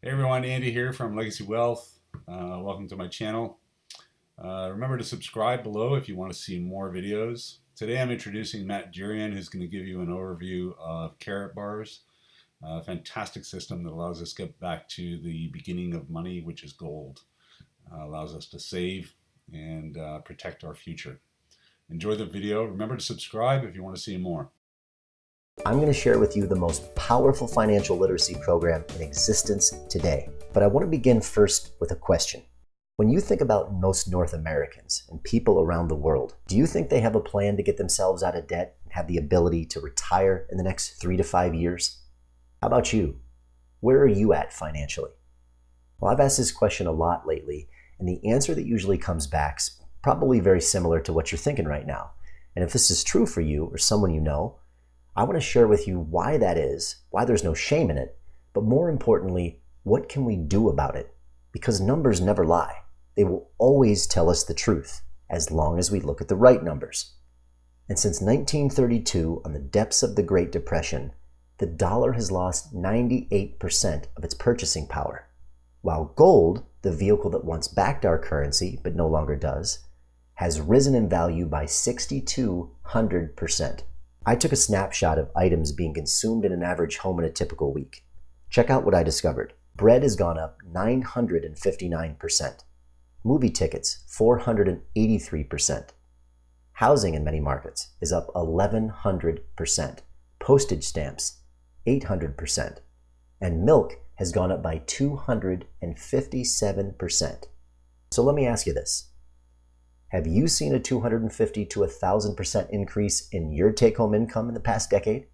Hey everyone, Andy here from Legacy Wealth. Welcome to my channel. Remember to subscribe below if you want to see more videos. Today I'm introducing Matt Durian, who's going to give you an overview of Karatbars, a fantastic system that allows us to get back to the beginning of money, which is gold. Allows us to save and protect our future. Enjoy the video. Remember to subscribe if you want to see more. I'm going to share with you the most powerful financial literacy program in existence today. But I want to begin first with a question. When you think about most North Americans and people around the world, do you think they have a plan to get themselves out of debt and have the ability to retire in the next 3 to 5 years? How about you? Where are you at financially? Well, I've asked this question a lot lately, and the answer that usually comes back is probably very similar to what you're thinking right now. And if this is true for you or someone you know, I want to share with you why that is, why there's no shame in it, but more importantly, what can we do about it? Because numbers never lie. They will always tell us the truth, as long as we look at the right numbers. And since 1932, on the depths of the Great Depression, the dollar has lost 98% of its purchasing power, while gold, the vehicle that once backed our currency but no longer does, has risen in value by 6,200%. I took a snapshot of items being consumed in an average home in a typical week. Check out what I discovered. Bread has gone up 959%. Movie tickets, 483%. Housing in many markets is up 1,100%. Postage stamps, 800%. And milk has gone up by 257%. So let me ask you this. Have you seen a 250 to 1,000% increase in your take-home income in the past decade?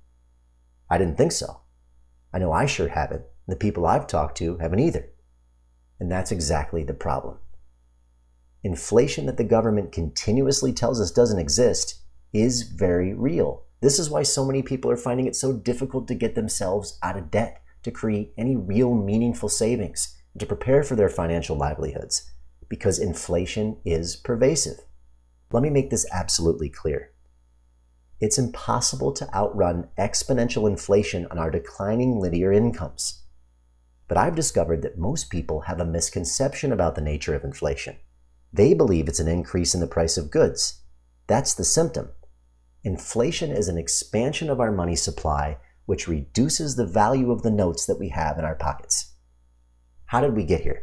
I didn't think so. I know I sure haven't. The people I've talked to haven't either. And that's exactly the problem. Inflation that the government continuously tells us doesn't exist is very real. This is why so many people are finding it so difficult to get themselves out of debt, to create any real meaningful savings, and to prepare for their financial livelihoods. Because inflation is pervasive. Let me make this absolutely clear. It's impossible to outrun exponential inflation on our declining linear incomes. But I've discovered that most people have a misconception about the nature of inflation. They believe it's an increase in the price of goods. That's the symptom. Inflation is an expansion of our money supply, which reduces the value of the notes that we have in our pockets. How did we get here?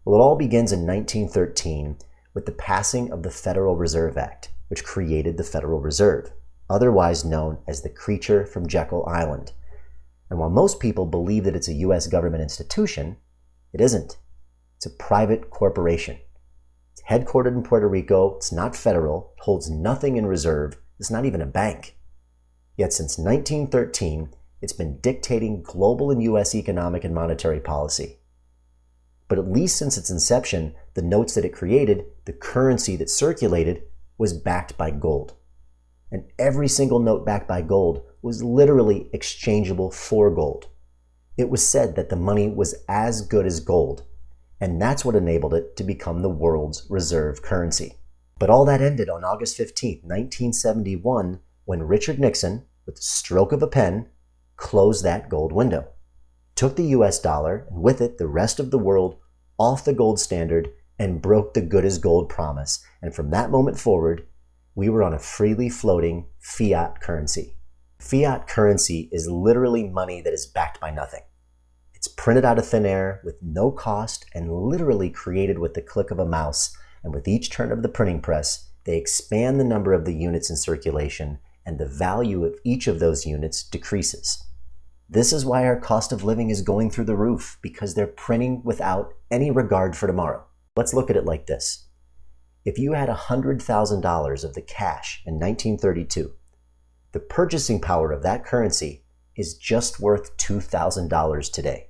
Well, it all begins in 1913 with the passing of the Federal Reserve Act, which created the Federal Reserve, otherwise known as the creature from Jekyll Island. And while most people believe that it's a U.S. government institution, it isn't. It's a private corporation. It's headquartered in Puerto Rico. It's not federal. It holds nothing in reserve. It's not even a bank. Yet since 1913, it's been dictating global and U.S. economic and monetary policy. But at least since its inception, the notes that it created, the currency that circulated, was backed by gold. And every single note backed by gold was literally exchangeable for gold. It was said that the money was as good as gold, and that's what enabled it to become the world's reserve currency. But all that ended on August 15, 1971, when Richard Nixon, with the stroke of a pen, closed that gold window. Took the US dollar, and with it the rest of the world, off the gold standard and broke the good as gold promise. And from that moment forward, we were on a freely floating fiat currency. Fiat currency is literally money that is backed by nothing. It's printed out of thin air with no cost and literally created with the click of a mouse. And with each turn of the printing press, they expand the number of the units in circulation, and the value of each of those units decreases. This is why our cost of living is going through the roof, because they're printing without any regard for tomorrow. Let's look at it like this. If you had $100,000 of the cash in 1932, the purchasing power of that currency is just worth $2,000 today.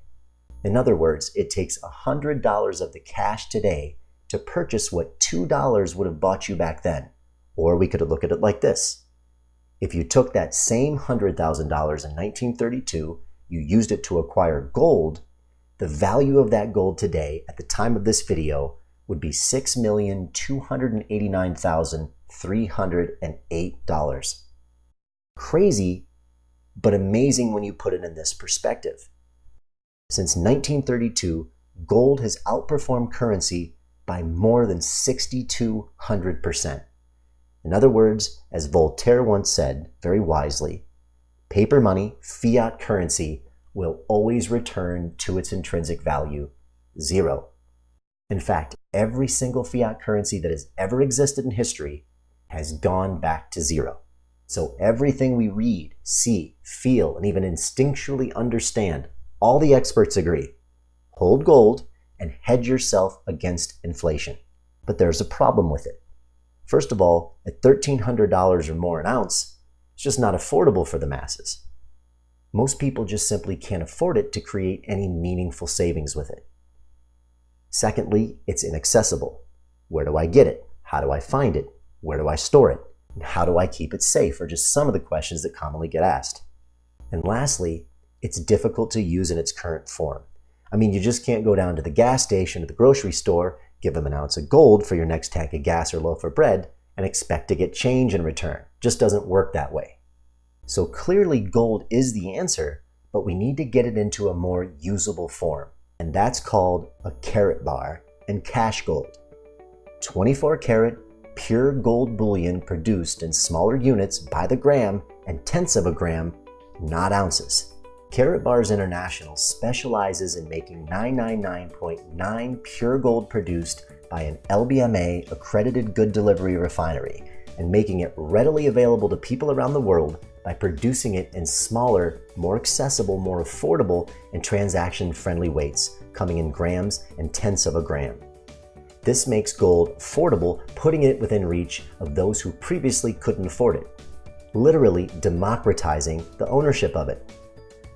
In other words, it takes $100 of the cash today to purchase what $2 would have bought you back then. Or we could look at it like this. If you took that same $100,000 in 1932, you used it to acquire gold, the value of that gold today at the time of this video would be $6,289,308. Crazy, but amazing when you put it in this perspective. Since 1932, gold has outperformed currency by more than 6,200%. In other words, as Voltaire once said very wisely, paper money, fiat currency, will always return to its intrinsic value, zero. In fact, every single fiat currency that has ever existed in history has gone back to zero. So everything we read, see, feel, and even instinctually understand, all the experts agree. Hold gold and hedge yourself against inflation. But there's a problem with it. First of all, at $1,300 or more an ounce, it's just not affordable for the masses. Most people just simply can't afford it to create any meaningful savings with it. Secondly, it's inaccessible. Where do I get it? How do I find it? Where do I store it? And how do I keep it safe? Are just some of the questions that commonly get asked. And lastly, it's difficult to use in its current form. I mean, you just can't go down to the gas station or the grocery store, give them an ounce of gold for your next tank of gas or loaf of bread, and expect to get change in return. Just doesn't work that way. So clearly gold is the answer, but we need to get it into a more usable form. And that's called a Karatbar and cash gold. 24 karat pure gold bullion produced in smaller units by the gram and tenths of a gram, not ounces. Karatbars International specializes in making 999.9 pure gold produced by an LBMA accredited good delivery refinery and making it readily available to people around the world by producing it in smaller, more accessible, more affordable, and transaction-friendly weights, coming in grams and tenths of a gram. This makes gold affordable, putting it within reach of those who previously couldn't afford it, literally democratizing the ownership of it.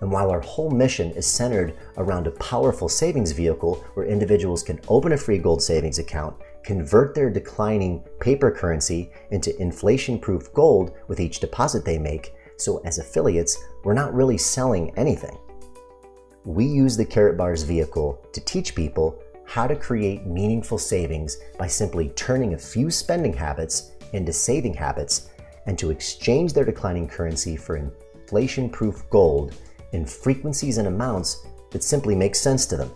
And while our whole mission is centered around a powerful savings vehicle where individuals can open a free gold savings account, convert their declining paper currency into inflation-proof gold with each deposit they make, so as affiliates, we're not really selling anything. We use the Karatbars vehicle to teach people how to create meaningful savings by simply turning a few spending habits into saving habits and to exchange their declining currency for inflation-proof gold in frequencies and amounts that simply make sense to them.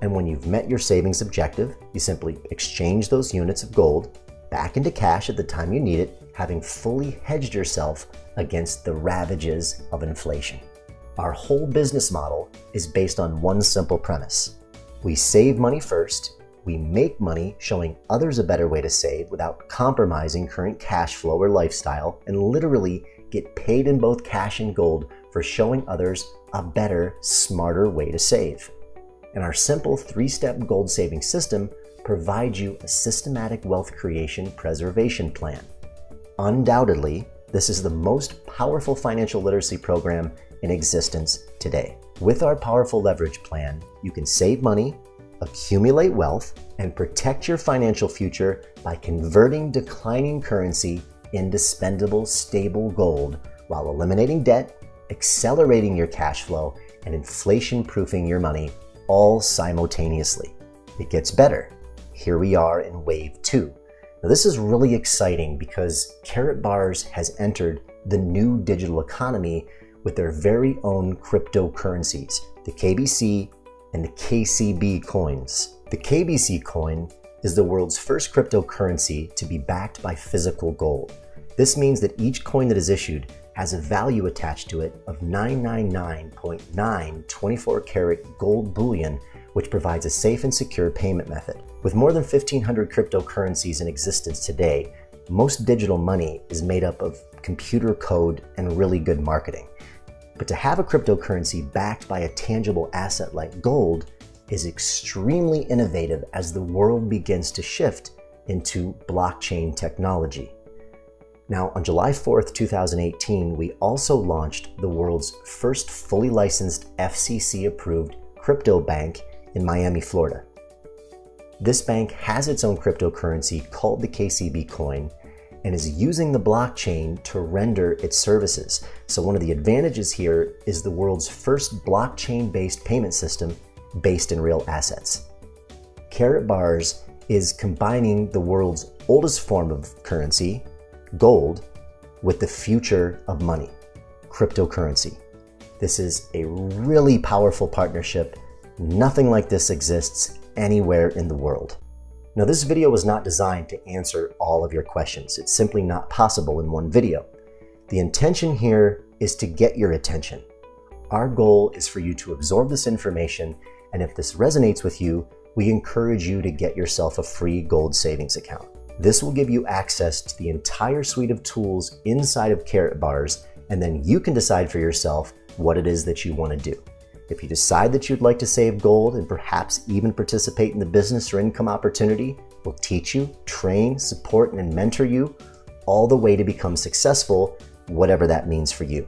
And when you've met your savings objective, you simply exchange those units of gold back into cash at the time you need it, having fully hedged yourself against the ravages of inflation. Our whole business model is based on one simple premise. We save money first, we make money showing others a better way to save without compromising current cash flow or lifestyle, and literally get paid in both cash and gold for showing others a better, smarter way to save. And our simple 3-step gold saving system provides you a systematic wealth creation preservation plan. Undoubtedly, this is the most powerful financial literacy program in existence today. With our powerful leverage plan, you can save money, accumulate wealth, and protect your financial future by converting declining currency into spendable, stable gold while eliminating debt, accelerating your cash flow, and inflation-proofing your money all simultaneously. It gets better. Here we are in wave 2. Now this is really exciting because Karatbars has entered the new digital economy with their very own cryptocurrencies, the KBC and the KCB coins. The KBC coin is the world's first cryptocurrency to be backed by physical gold. This means that each coin that is issued has a value attached to it of 999.9 24 karat gold bullion, which provides a safe and secure payment method. With more than 1,500 cryptocurrencies in existence today, most digital money is made up of computer code and really good marketing. But to have a cryptocurrency backed by a tangible asset like gold is extremely innovative as the world begins to shift into blockchain technology. Now, on July 4th, 2018, we also launched the world's first fully licensed FCC-approved crypto bank in Miami, Florida. This bank has its own cryptocurrency called the KCB coin and is using the blockchain to render its services. So one of the advantages here is the world's first blockchain-based payment system based in real assets. Karatbars is combining the world's oldest form of currency, gold, with the future of money, cryptocurrency. This is a really powerful partnership Nothing like this exists anywhere in the world. Now, this video was not designed to answer all of your questions. It's simply not possible in one video. The intention here is to get your attention. Our goal is for you to absorb this information, and if this resonates with you, we encourage you to get yourself a free gold savings account. This will give you access to the entire suite of tools inside of Karatbars, and then you can decide for yourself what it is that you want to do. If you decide that you'd like to save gold and perhaps even participate in the business or income opportunity, we'll teach you, train, support, and mentor you all the way to become successful, whatever that means for you.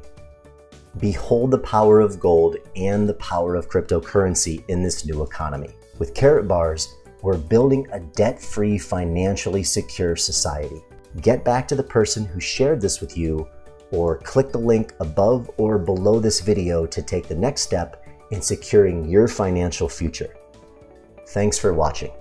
Behold the power of gold and the power of cryptocurrency in this new economy. With Karatbars, we're building a debt-free, financially secure society. Get back to the person who shared this with you, or click the link above or below this video to take the next step in securing your financial future. Thanks for watching.